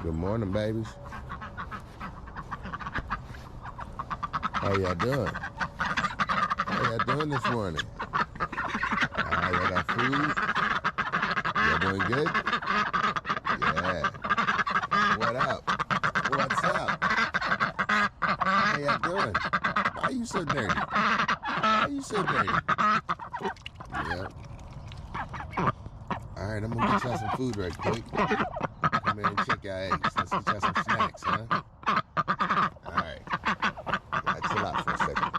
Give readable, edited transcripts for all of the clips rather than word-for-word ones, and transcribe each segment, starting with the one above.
Good morning, babies. How y'all doing? How y'all doing this morning? Y'all got food? Y'all doing good? Yeah. What up? What's up? How y'all doing? Why are you so dirty? Why are you so dirty? Yep. All right, I'm gonna get y'all some food right quick. Come in and check y'all eggs. Let's get y'all some snacks, huh? All right. Yeah, chill out for a second.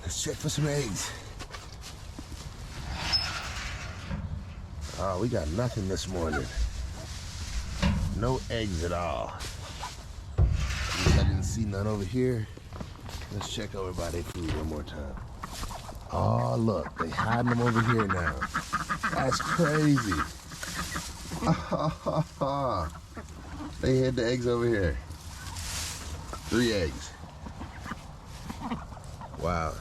Let's check for some eggs. Oh, we got nothing this morning. No eggs at all. At least I didn't see none over here. Let's check over by their food one more time. Oh, look, they hiding them over here now. That's crazy. They hid the eggs over here. 3 eggs. Wow.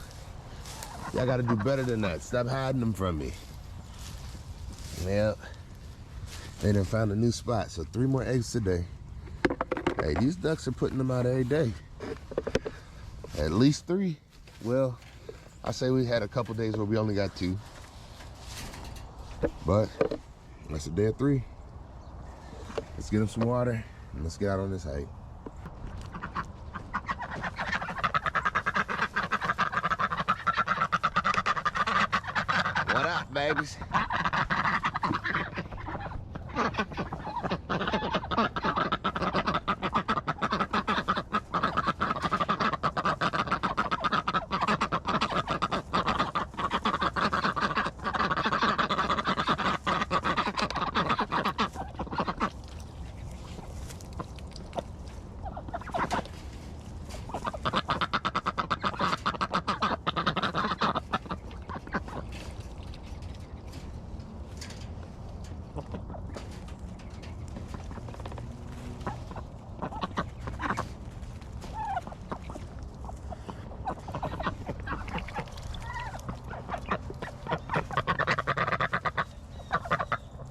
Y'all gotta do better than that. Stop hiding them from me. Yep. They done found a new spot, so 3 more eggs today. Hey, these ducks are putting them out every day. At least 3. Well, I say we had a couple days where we only got 2. But that's a day of 3. Let's get them some water and let's get out on this hike. What up, babies?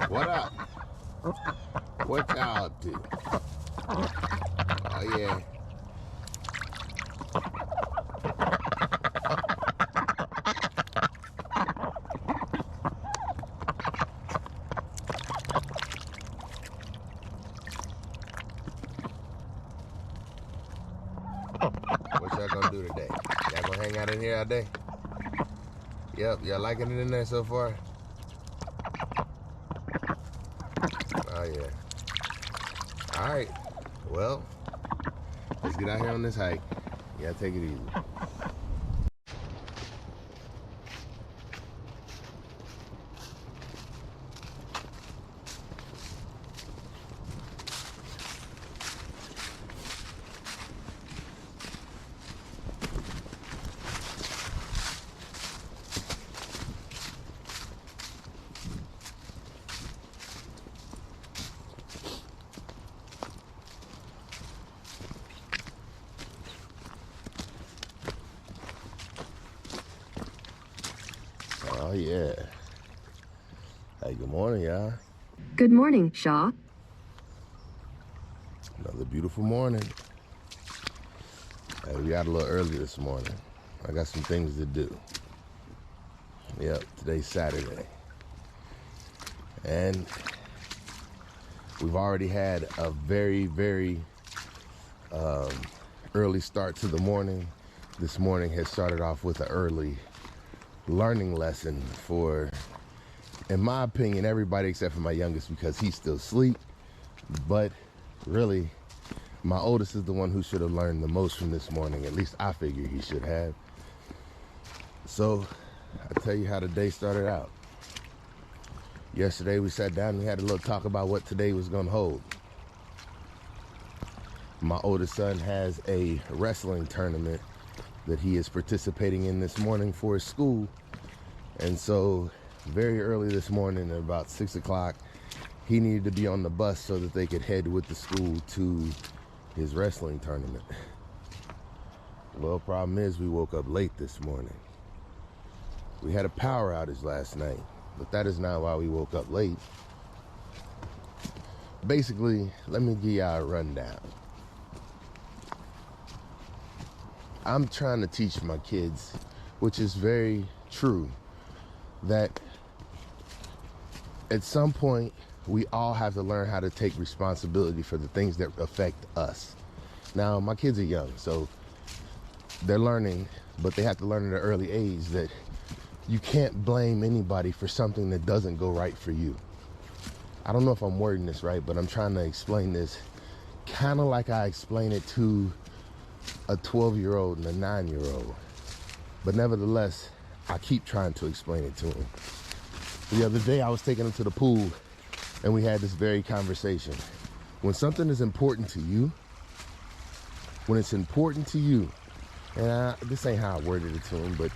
What up? What y'all up to? Oh, yeah. What y'all gonna do today? Y'all gonna hang out in here all day? Yep, y'all liking it in there so far? Oh, yeah. All right. Well, let's get out here on this hike. You gotta take it easy. Oh, yeah. Hey, good morning, y'all. Good morning, Shaw. Another beautiful morning. Hey, we got a little early this morning. I got some things to do. Yep, today's Saturday. And we've already had a very, very early start to the morning. This morning has started off with an early learning lesson for, in my opinion, everybody except for my youngest because he's still asleep. But really, My oldest is the one who should have learned the most from this morning. At least I figure he should have. So I'll tell you how the day started out. Yesterday we sat down and we had a little talk about what today was going to hold. My oldest son has a wrestling tournament that he is participating in this morning for his school. And so very early this morning at about 6 o'clock, he needed to be on the bus so that they could head with the school to his wrestling tournament. Well, problem is we woke up late this morning. We had a power outage last night, but that is not why we woke up late. Basically, let me give y'all a rundown. I'm trying to teach my kids, which is very true, that at some point we all have to learn how to take responsibility for the things that affect us. Now, my kids are young, so they're learning, but they have to learn at an early age that you can't blame anybody for something that doesn't go right for you. I don't know if I'm wording this right, but I'm trying to explain this kind of like I explain it to a 12-year-old and a 9-year-old. But nevertheless, I keep trying to explain it to them. The other day, I was taking them to the pool, and we had this very conversation. When something is important to you, when it's important to you, and this ain't how I worded it to them, but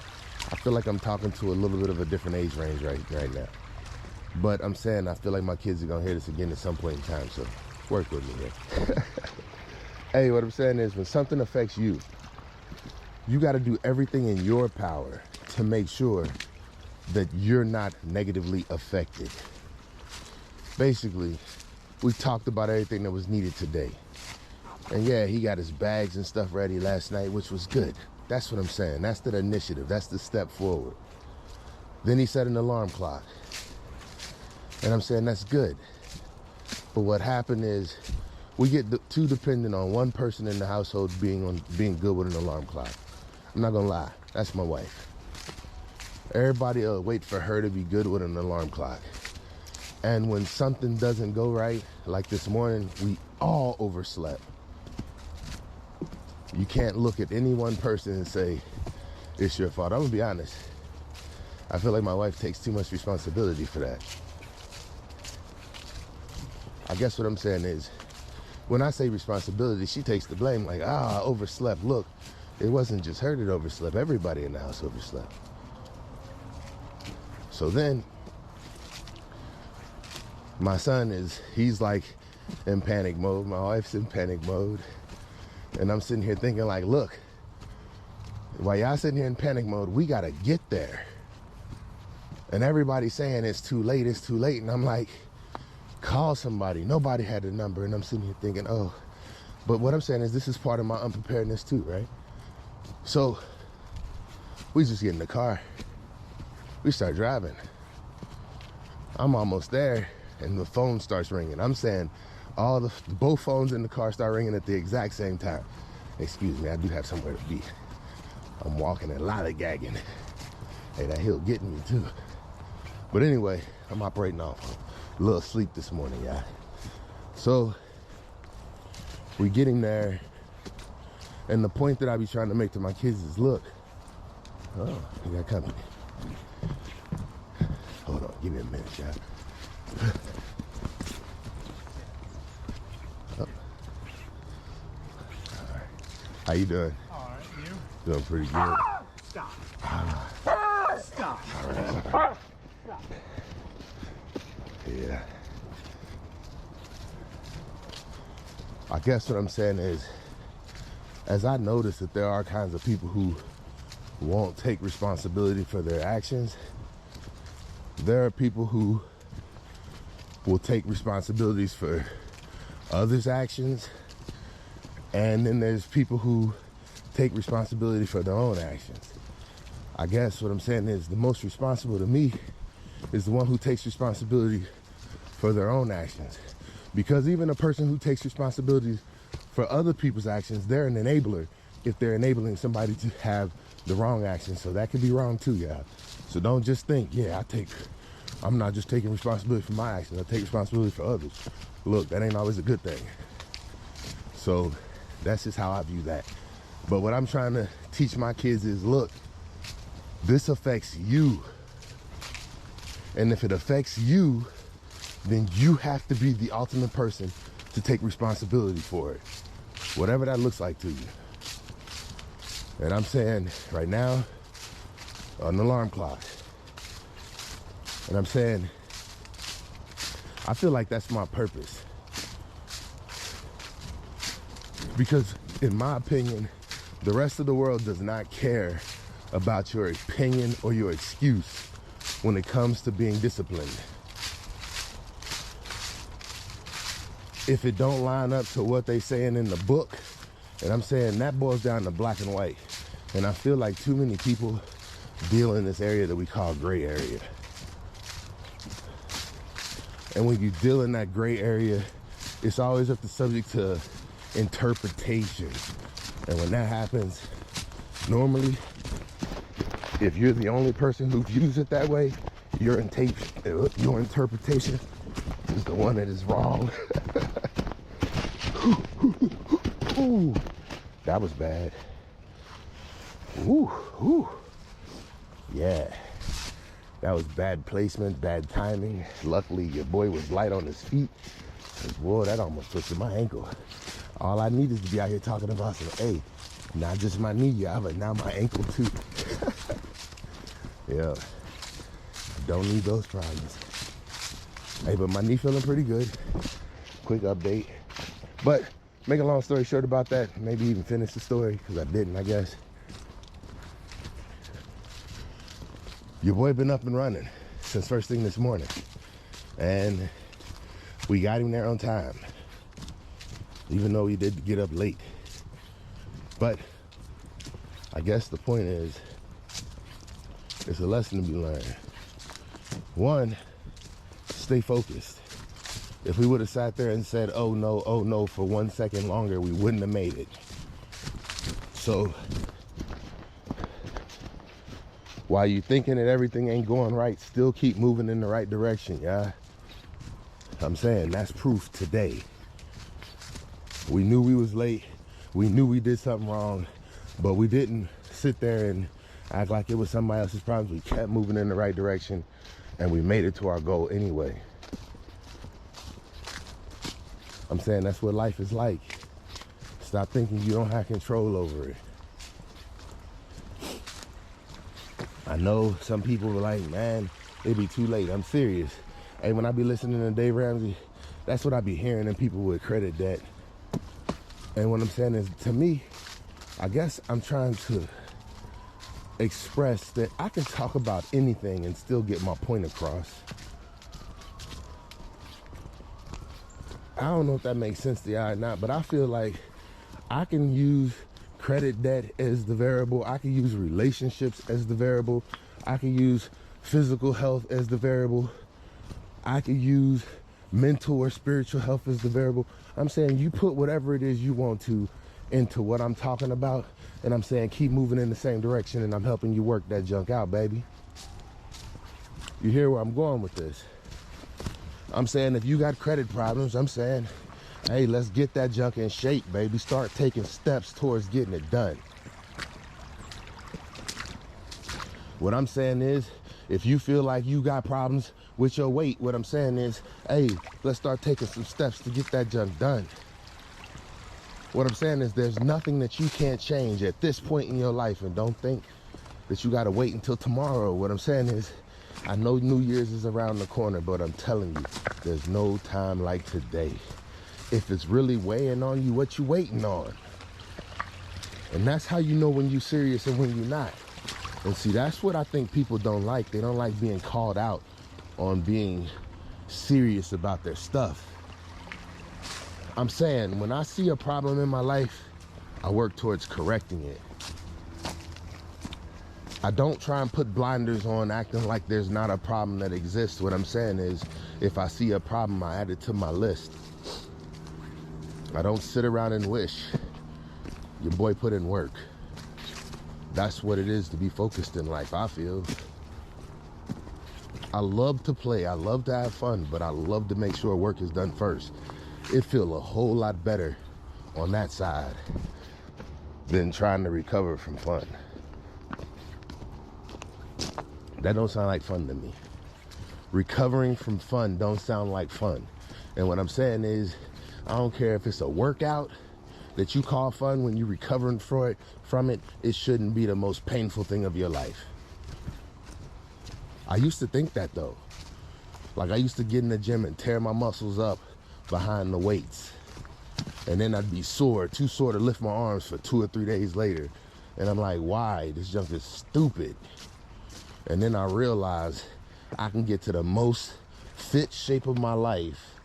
I feel like I'm talking to a little bit of a different age range right now. But I'm saying I feel like my kids are gonna hear this again at some point in time, so work with me here. Hey, what I'm saying is when something affects you, you gotta do everything in your power to make sure that you're not negatively affected. Basically, we talked about everything that was needed today. And yeah, he got his bags and stuff ready last night, which was good. That's what I'm saying. That's the initiative. That's the step forward. Then he set an alarm clock. And I'm saying that's good. But what happened is we get too dependent on one person in the household being good with an alarm clock. I'm not gonna lie, that's my wife. Everybody will wait for her to be good with an alarm clock. And when something doesn't go right, like this morning, we all overslept. You can't look at any one person and say, it's your fault. I'm gonna be honest. I feel like my wife takes too much responsibility for that. I guess what I'm saying is, when I say responsibility, she takes the blame, like, I overslept. Look, it wasn't just her that overslept. Everybody in the house overslept. So then, my son he's like in panic mode. My wife's in panic mode. And I'm sitting here thinking like, look, while y'all sitting here in panic mode, we gotta get there. And everybody's saying it's too late. And I'm like, call somebody. Nobody had a number. And I'm sitting here thinking, oh, but what I'm saying is this is part of my unpreparedness too, right? So we just get in the car. We start driving. I'm almost there and the phone starts ringing. I'm saying both phones in the car start ringing at the exact same time. Excuse me, I do have somewhere to be. I'm walking and lollygagging. Hey, that hill getting me too. But anyway, I'm operating off a little sleep this morning, y'all. So we getting there, and the point that I be trying to make to my kids is, look, oh, we got company. Hold on, give me a minute, y'all. Oh. All right. How you doing? All right, you? Doing pretty good. Stop. Stop. All right. Stop. Yeah. I guess what I'm saying is, as I notice that there are kinds of people who won't take responsibility for their actions, there are people who will take responsibilities for others' actions, and then there's people who take responsibility for their own actions. I guess what I'm saying is the most responsible to me is the one who takes responsibility for their own actions. Because even a person who takes responsibility for other people's actions, they're an enabler if they're enabling somebody to have the wrong action. So that could be wrong too, y'all. So don't just think, yeah, I'm not just taking responsibility for my actions, I take responsibility for others. Look, that ain't always a good thing. So that's just how I view that. But what I'm trying to teach my kids is, look, this affects you. And if it affects you, then you have to be the ultimate person to take responsibility for it. Whatever that looks like to you. And I'm saying right now, an alarm clock. And I'm saying, I feel like that's my purpose. Because in my opinion, the rest of the world does not care about your opinion or your excuse when it comes to being disciplined. If it don't line up to what they saying in the book, and I'm saying that boils down to black and white. And I feel like too many people deal in this area that we call gray area. And when you deal in that gray area, it's always up to subject to interpretation. And when that happens, normally, if you're the only person who views it that way, your interpretation is the one that is wrong. Ooh, that was bad. Ooh. Yeah, that was bad placement, bad timing. Luckily, your boy was light on his feet. Cause whoa, that almost twisted my ankle. All I need is to be out here talking about some, hey, not just my knee, y'all, but now my ankle too. Yeah, don't need those problems. Hey, but my knee feeling pretty good. Quick update. But make a long story short about that, maybe even finish the story, because I didn't, I guess. Your boy been up and running since first thing this morning. And we got him there on time, even though he did get up late. But I guess the point is, it's a lesson to be learned. One, stay focused. If we would have sat there and said, oh no, for 1 second longer, we wouldn't have made it. So while you thinking that everything ain't going right, still keep moving in the right direction, yeah? I'm saying that's proof today. We knew we was late. We knew we did something wrong, but we didn't sit there and act like it was somebody else's problems. We kept moving in the right direction and we made it to our goal anyway. I'm saying that's what life is like. Stop thinking you don't have control over it. I know some people were like, man, it'd be too late. I'm serious. Hey, when I be listening to Dave Ramsey, that's what I be hearing, and people would credit that. And what I'm saying is, to me, I guess I'm trying to express that I can talk about anything and still get my point across. I don't know if that makes sense to y'all or not, but I feel like I can use credit debt as the variable. I can use relationships as the variable. I can use physical health as the variable. I can use mental or spiritual health as the variable. I'm saying you put whatever it is you want to into what I'm talking about, and I'm saying keep moving in the same direction, and I'm helping you work that junk out, baby. You hear where I'm going with this? I'm saying if you got credit problems, I'm saying, hey, let's get that junk in shape, baby. Start taking steps towards getting it done. What I'm saying is, if you feel like you got problems with your weight, what I'm saying is, hey, let's start taking some steps to get that junk done. What I'm saying is there's nothing that you can't change at this point in your life, and don't think that you gotta wait until tomorrow. What I'm saying is, I know New Year's is around the corner, but I'm telling you, there's no time like today. If it's really weighing on you, what you waiting on? And that's how you know when you're serious and when you're not. And see, that's what I think people don't like. They don't like being called out on being serious about their stuff. I'm saying, when I see a problem in my life, I work towards correcting it. I don't try and put blinders on acting like there's not a problem that exists. What I'm saying is, if I see a problem, I add it to my list. I don't sit around and wish. Your boy put in work. That's what it is to be focused in life, I feel. I love to play, I love to have fun, but I love to make sure work is done first. It feels a whole lot better on that side than trying to recover from fun. That don't sound like fun to me. Recovering from fun don't sound like fun. And what I'm saying is, I don't care if it's a workout that you call fun. When you're recovering from it, it shouldn't be the most painful thing of your life. I used to think that though. Like I used to get in the gym and tear my muscles up behind the weights. And then I'd be sore, too sore to lift my arms for 2 or 3 days later. And I'm like, why? This junk is stupid. And then I realized I can get to the most fit shape of my life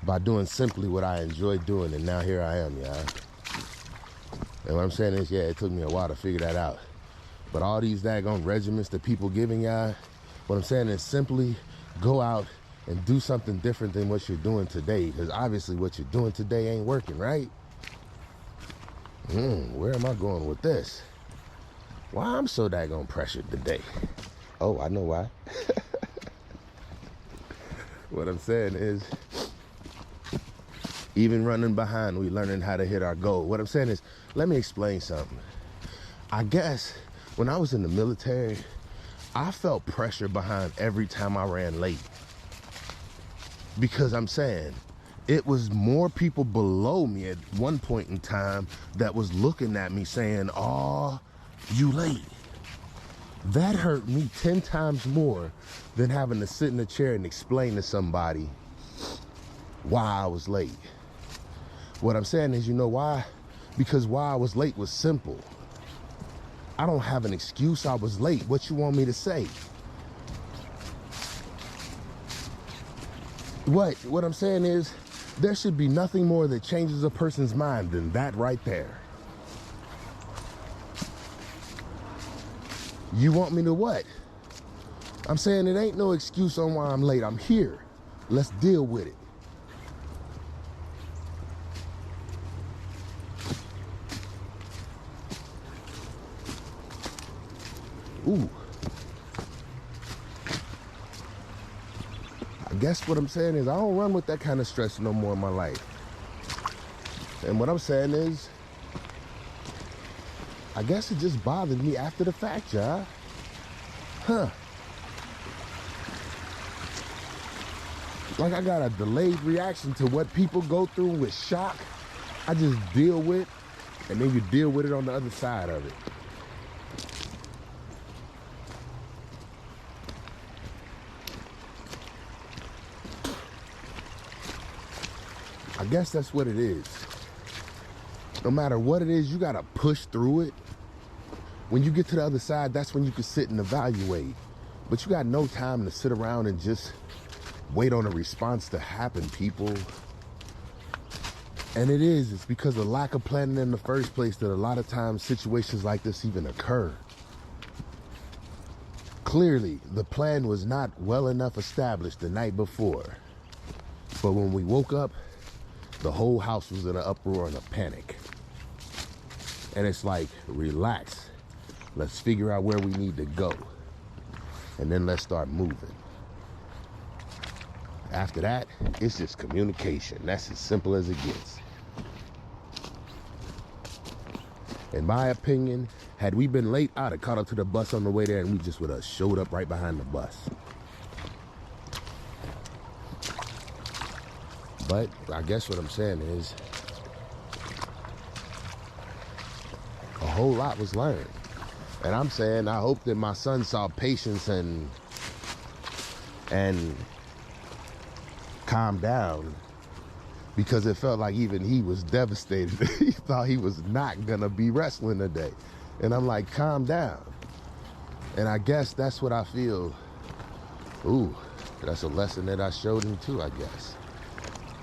by doing simply what I enjoy doing. And now here I am, y'all. And what I'm saying is, yeah, it took me a while to figure that out. But all these daggone regimens that people giving y'all, what I'm saying is simply go out and do something different than what you're doing today. Because obviously what you're doing today ain't working, right? Where am I going with this? Why I'm so daggone pressured today? Oh, I know why. What I'm saying is, even running behind, we learning how to hit our goal. What I'm saying is, let me explain something. I guess when I was in the military, I felt pressure behind every time I ran late. Because I'm saying, it was more people below me at one point in time that was looking at me saying, "Oh, you late." That hurt me 10 times more than having to sit in a chair and explain to somebody why I was late. What I'm saying is, you know why? Because why I was late was simple. I don't have an excuse. I was late. What you want me to say? What I'm saying is, there should be nothing more that changes a person's mind than that right there. You want me to what? I'm saying it ain't no excuse on why I'm late. I'm here. Let's deal with it. Ooh. I guess what I'm saying is, I don't run with that kind of stress no more in my life. And what I'm saying is, I guess it just bothered me after the fact, y'all. Like I got a delayed reaction to what people go through with shock. I just deal with, and then you deal with it on the other side of it. I guess that's what it is. No matter what it is, you gotta push through it. When you get to the other side, that's when you can sit and evaluate. But you got no time to sit around and just wait on a response to happen, people. And it's because of lack of planning in the first place that a lot of times situations like this even occur. Clearly, the plan was not well enough established the night before. But when we woke up, the whole house was in an uproar and a panic. And it's like, relax. Let's figure out where we need to go. And then let's start moving. After that, it's just communication. That's as simple as it gets. In my opinion, had we been late, I'd have caught up to the bus on the way there and we just would have showed up right behind the bus. But I guess what I'm saying is, a whole lot was learned. And I'm saying, I hope that my son saw patience and calmed down, because it felt like even he was devastated. He thought he was not gonna be wrestling today. And I'm like, calm down. And I guess that's what I feel. Ooh, that's a lesson that I showed him too, I guess.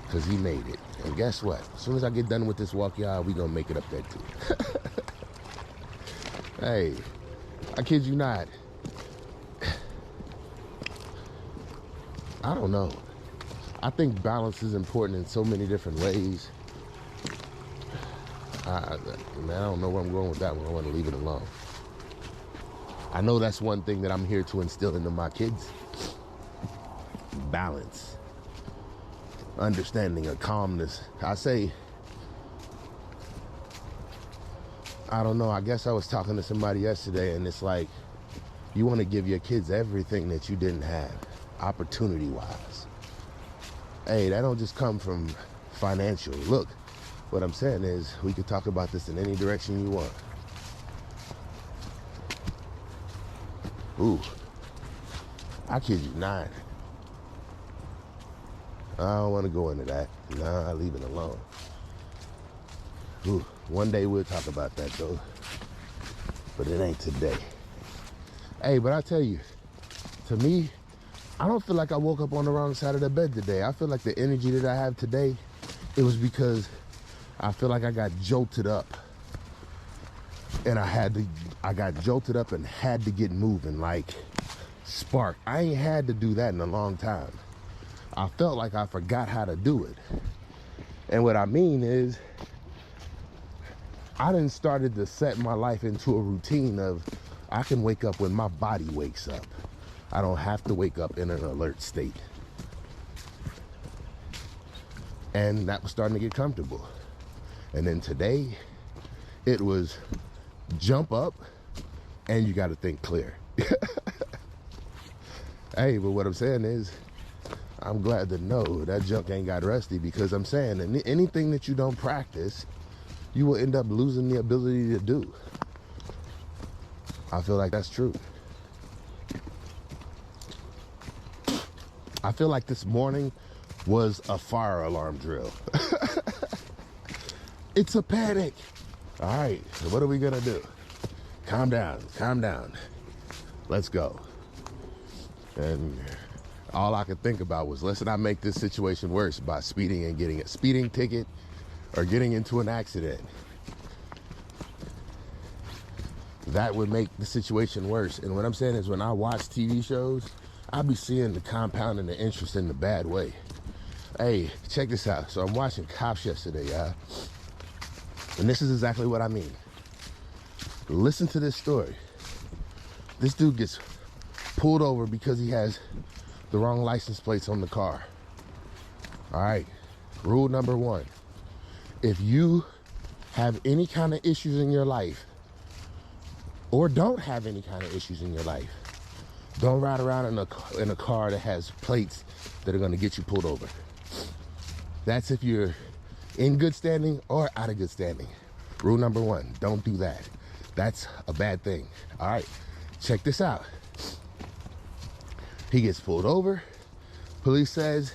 Because he made it. And guess what? As soon as I get done with this walk, y'all, we gonna make it up there too. Hey, I kid you not. I don't know. I think balance is important in so many different ways. I don't know where I'm going with that one. I want to leave it alone. I know that's one thing that I'm here to instill into my kids. Balance. Understanding of calmness. I say, I don't know. I guess I was talking to somebody yesterday, and it's like you want to give your kids everything that you didn't have, opportunity-wise. Hey, that don't just come from financial. Look, what I'm saying is we could talk about this in any direction you want. Ooh, I kid you not. I don't want to go into that. Nah, leave it alone. Ooh, one day we'll talk about that though, but it ain't today. Hey, but I tell you, to me, I don't feel like I woke up on the wrong side of the bed today. I feel like the energy that I have today, it was because I feel like I got jolted up. And I got jolted up and had to get moving, like spark. I ain't had to do that in a long time. I felt like I forgot how to do it. And what I mean is, I done started to set my life into a routine of I can wake up when my body wakes up. I don't have to wake up in an alert state. And that was starting to get comfortable. And then today, it was jump up and you got to think clear. Hey, but what I'm saying is, I'm glad to know that junk ain't got rusty, because I'm saying anything that you don't practice, you will end up losing the ability to do. I feel like that's true. I feel like this morning was a fire alarm drill. It's a panic. All right, so what are we gonna do? Calm down, calm down. Let's go. And all I could think about was, let's not make this situation worse by speeding and getting a speeding ticket or getting into an accident. That would make the situation worse. And what I'm saying is, when I watch TV shows, I be seeing the compounding the interest in the bad way. Hey, check this out. So I'm watching Cops yesterday, y'all. And this is exactly what I mean. Listen to this story. This dude gets pulled over because he has the wrong license plates on the car. All right, rule number one. If you have any kind of issues in your life, or don't have any kind of issues in your life, don't ride around in a car that has plates that are gonna get you pulled over. That's if you're in good standing or out of good standing. Rule number one, don't do that. That's a bad thing. All right, check this out. He gets pulled over. Police says,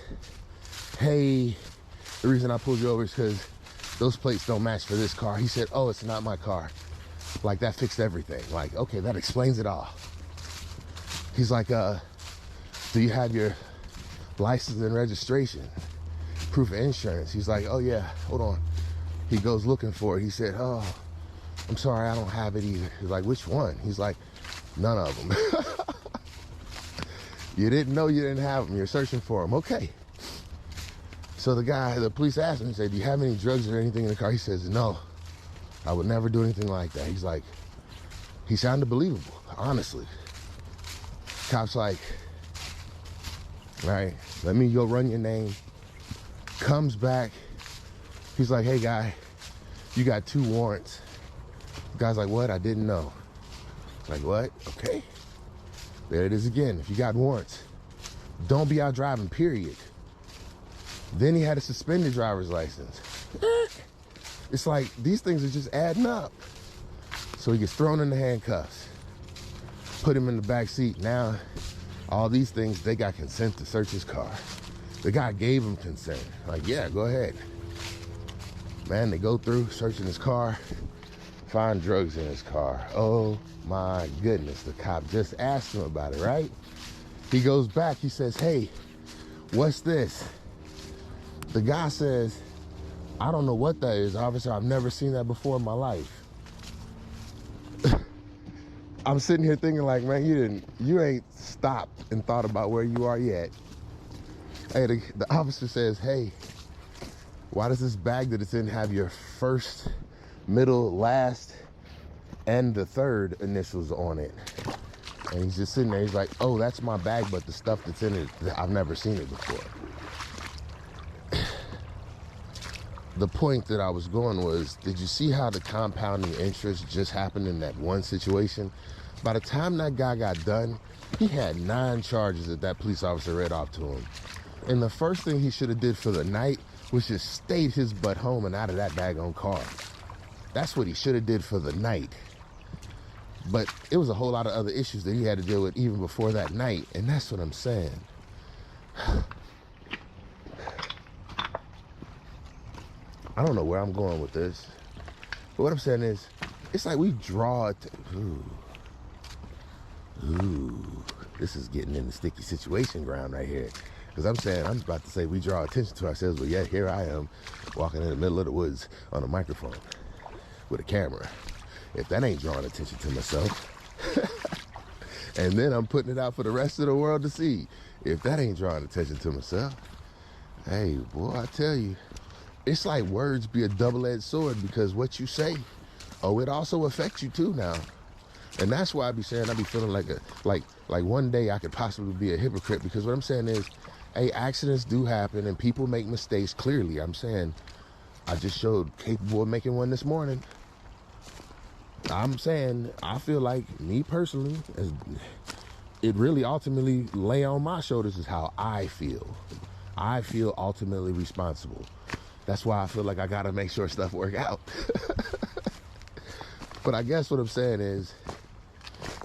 hey, the reason I pulled you over is because those plates don't match for this car. He said, oh, it's not my car. Like, that fixed everything. Like, okay, that explains it all. He's like, do you have your license and registration? Proof of insurance? He's like, oh yeah, hold on. He goes looking for it. He said, oh, I'm sorry, I don't have it either. He's like, which one? He's like, none of them. You didn't know you didn't have them. You're searching for them. Okay. So the police asked him, he said, do you have any drugs or anything in the car? He says, no, I would never do anything like that. He's like, he sounded believable, honestly. Cop's like, all right, let me go run your name. Comes back. He's like, hey, guy, you got 2 warrants. The guy's like, what? I didn't know. Like, what? Okay. There it is again. If you got warrants, don't be out driving, period. Then he had a suspended driver's license. It's like, these things are just adding up. So he gets thrown in the handcuffs. Put him in the back seat. Now, all these things, they got consent to search his car. The guy gave him consent. Like, yeah, go ahead. Man, they go through, searching his car, find drugs in his car. Oh my goodness, the cop just asked him about it, right? He goes back, he says, hey, what's this? The guy says, I don't know what that is, officer. I've never seen that before in my life. I'm sitting here thinking like, man, you ain't stopped and thought about where you are yet. Hey, the officer says, hey, why does this bag that it's in have your first, middle, last, and the third initials on it? And he's just sitting there, he's like, oh, that's my bag, but the stuff that's in it, I've never seen it before. the point that I was going was, did you see how the compounding interest just happened in that one situation? By the time that guy got done, he had 9 charges that police officer read off to him. And the first thing he should have did for the night was just stayed his butt home and out of that daggone car. That's what he should have did for the night. But it was a whole lot of other issues that he had to deal with even before that night. And that's what I'm saying. I don't know where I'm going with this. But what I'm saying is, it's like we draw Ooh, this is getting in the sticky situation ground right here. Because I'm about to say we draw attention to ourselves, but yet here I am walking in the middle of the woods on a microphone with a camera. If that ain't drawing attention to myself, and then I'm putting it out for the rest of the world to see. If that ain't drawing attention to myself, hey, boy, I tell you, it's like words be a double-edged sword, because what you say, it also affects you too now. And that's why I be saying, I be feeling like one day I could possibly be a hypocrite, because what I'm saying is, hey, accidents do happen and people make mistakes. Clearly, I'm saying, I just showed capable of making one this morning. I'm saying, I feel like, me personally, it really ultimately lay on my shoulders is how I feel. I feel ultimately responsible. That's why I feel like I gotta make sure stuff work out. But I guess what I'm saying is,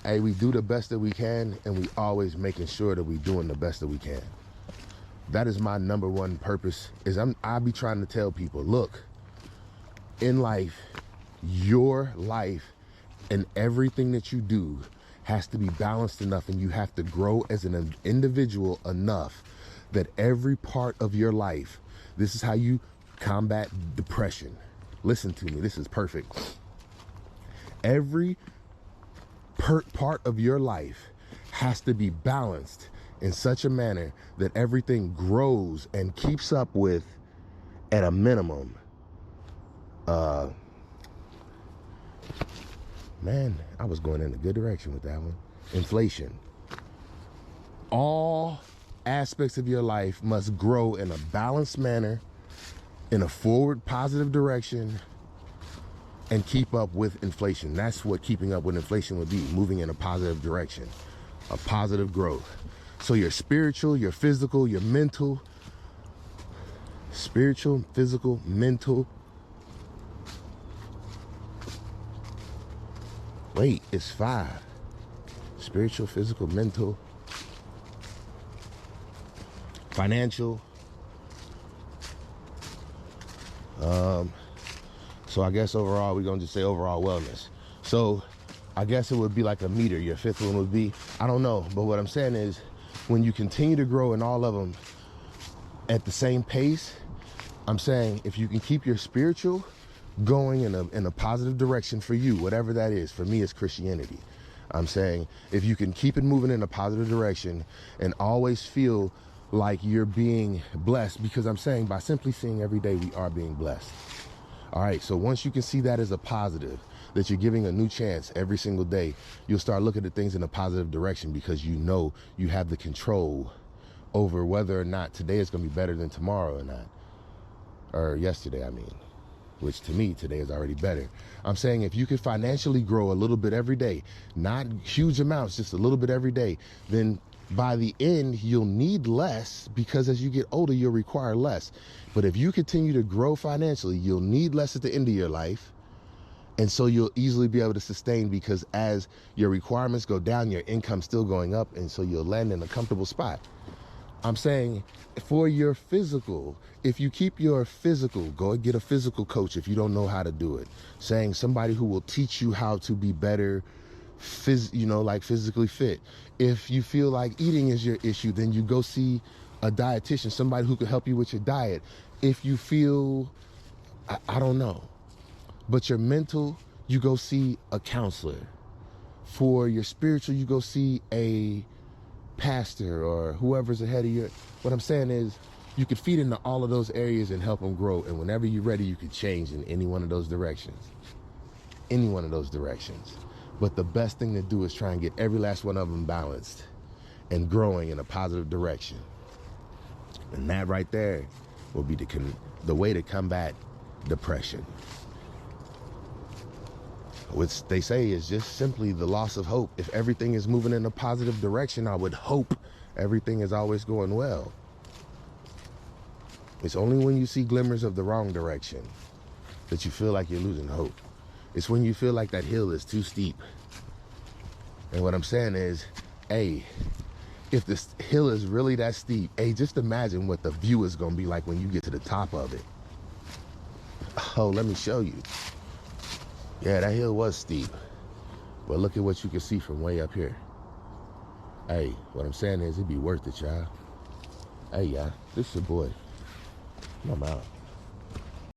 hey, we do the best that we can, and we always making sure that we doing the best that we can. That is my number one purpose, is I be trying to tell people, look, in life, your life and everything that you do has to be balanced enough, and you have to grow as an individual enough that every part of your life, this is how you combat depression. Listen to me, this is perfect. Every part of your life has to be balanced in such a manner that everything grows and keeps up with, at a minimum, man, I was going in a good direction with that one. Inflation. All aspects of your life must grow in a balanced manner, in a forward positive direction, and keep up with inflation. That's what keeping up with inflation would be, moving in a positive direction, a positive growth. So your spiritual, your physical, your mental, spiritual, physical, mental. Wait, it's 5. Spiritual, physical, mental, financial. So I guess overall, we're gonna just say overall wellness. So I guess it would be like a meter. Your 5th one would be, I don't know. But what I'm saying is, when you continue to grow in all of them at the same pace, I'm saying if you can keep your spiritual going in a positive direction for you, whatever that is. For me, it's Christianity. I'm saying if you can keep it moving in a positive direction and always feel like you're being blessed, because I'm saying by simply seeing every day we are being blessed. All right, so once you can see that as a positive, that you're giving a new chance every single day, you'll start looking at things in a positive direction, because you know you have the control over whether or not today is going to be better than tomorrow or not. Or yesterday, I mean, which to me, today is already better. I'm saying if you can financially grow a little bit every day, not huge amounts, just a little bit every day, then by the end, you'll need less, because as you get older, you'll require less. But if you continue to grow financially, you'll need less at the end of your life. And so you'll easily be able to sustain, because as your requirements go down, your income's still going up. And so you'll land in a comfortable spot. I'm saying for your physical, if you keep your physical, go and get a physical coach if you don't know how to do it. Saying somebody who will teach you how to be better, like physically fit. If you feel like eating is your issue, then you go see a dietitian, somebody who can help you with your diet. If you feel, I don't know, but your mental, you go see a counselor. For your spiritual, you go see a pastor or whoever's ahead of you. What I'm saying is, you could feed into all of those areas and help them grow. And whenever you're ready, you could change in any one of those directions. Any one of those directions. But the best thing to do is try and get every last one of them balanced and growing in a positive direction. And that right there will be the way to combat depression. Which they say is just simply the loss of hope. If everything is moving in a positive direction, I would hope everything is always going well. It's only when you see glimmers of the wrong direction that you feel like you're losing hope. It's when you feel like that hill is too steep. And what I'm saying is, hey, if this hill is really that steep, hey, just imagine what the view is gonna be like when you get to the top of it. Oh, let me show you. Yeah, that hill was steep, but look at what you can see from way up here. Hey, what I'm saying is it'd be worth it, y'all. Hey, y'all, this is your boy. I'm out.